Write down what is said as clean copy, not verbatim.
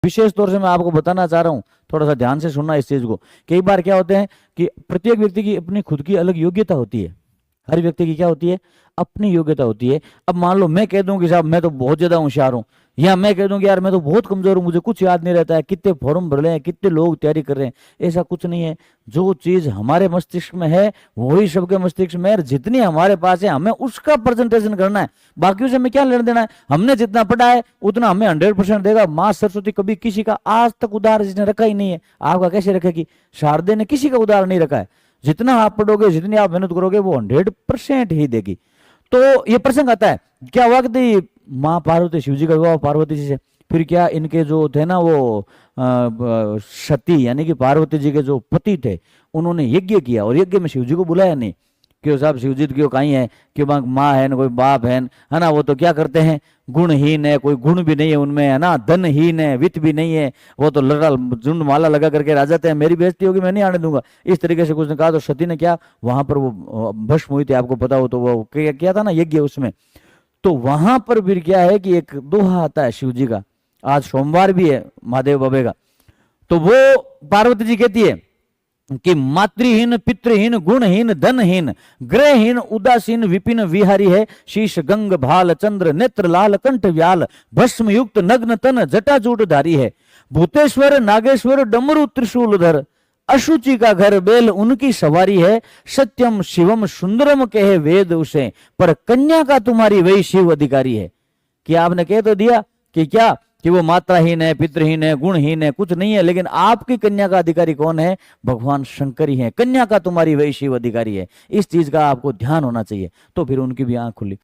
विशेष तौर से मैं आपको बताना चाह रहा हूँ, थोड़ा सा ध्यान से सुनना इस चीज को। कई बार क्या होते हैं कि प्रत्येक व्यक्ति की अपनी खुद की अलग योग्यता होती है। हर व्यक्ति की क्या होती है? अपनी योग्यता होती है। अब मान लो मैं कह दूं कि साहब मैं तो बहुत ज्यादा होशियार हूं, या मैं कह दूं कि यार मैं तो बहुत कमजोर हूं, मुझे कुछ याद नहीं रहता है, कितने फॉर्म भर रहे हैं, कितने लोग तैयारी कर रहे हैं। ऐसा कुछ नहीं है। जो चीज हमारे मस्तिष्क में है वही सबके मस्तिष्क में है, और जितनी हमारे पास है हमें उसका प्रेजेंटेशन करना है। बाकियों से हमें क्या लेना देना है? हमने जितना पढ़ा है उतना हमें 100% देगा। माँ सरस्वती कभी किसी का आज तक उधार जिसने रखा ही नहीं है, आपका कैसे रखेगी? शारदे ने किसी का उधार नहीं रखा है। जितना आप पढ़ोगे, जितनी आप मेहनत करोगे, वो 100% ही देगी। तो ये प्रसंग आता है, क्या हुआ कि माँ पार्वती, शिव जी का विवाह पार्वती जी से, फिर क्या इनके जो थे ना वो सती यानी कि पार्वती जी के जो पति थे, उन्होंने यज्ञ किया, और यज्ञ में शिव जी को बुलाया नहीं। क्यों साहब, शिव जी क्यों कहीं है? क्यों माँ है ना, कोई बाप है ना, वो तो क्या करते हैं, गुणहीन है, कोई गुण भी नहीं है उनमें, है ना, धनहीन है, वित्त भी नहीं है, वो तो लड़ा झुंड माला लगा करके आ जाते हैं, मेरी बेइज्जती होगी, मैं नहीं आने दूंगा, इस तरीके से कुछ ने कहा। तो सती ने क्या, वहां पर वो भस्म हुई थी, आपको पता हो तो, वो किया था ना यज्ञ उसमें। तो वहां पर फिर क्या है कि एक दोहा आता है शिव जी का, आज सोमवार भी है महादेव बाबे का, तो वो पार्वती जी कहती है कि मातृहीन पितृहीन गुणहीन धनहीन ग्रहहीन उदासीन विपिन विहारी है, शीश गंग भाल चंद्र नेत्र लाल कंठ व्याल भस्म युक्त नग्न तन जटाजूट धारी है, भूतेश्वर नागेश्वर डमरू त्रिशूलधर अशुचि का घर बेल उनकी सवारी है, सत्यम शिवम सुंदरम कहे वेद उसे, पर कन्या का तुम्हारी वही शिव अधिकारी है। कि आपने कह तो दिया कि क्या, कि वो मात्राहीन है, पितृहीन है, गुणहीन है, कुछ नहीं है, लेकिन आपकी कन्या का अधिकारी कौन है? भगवान शंकर ही है। कन्या का तुम्हारी वही शिव अधिकारी है। इस चीज का आपको ध्यान होना चाहिए। तो फिर उनकी भी आंख खुली।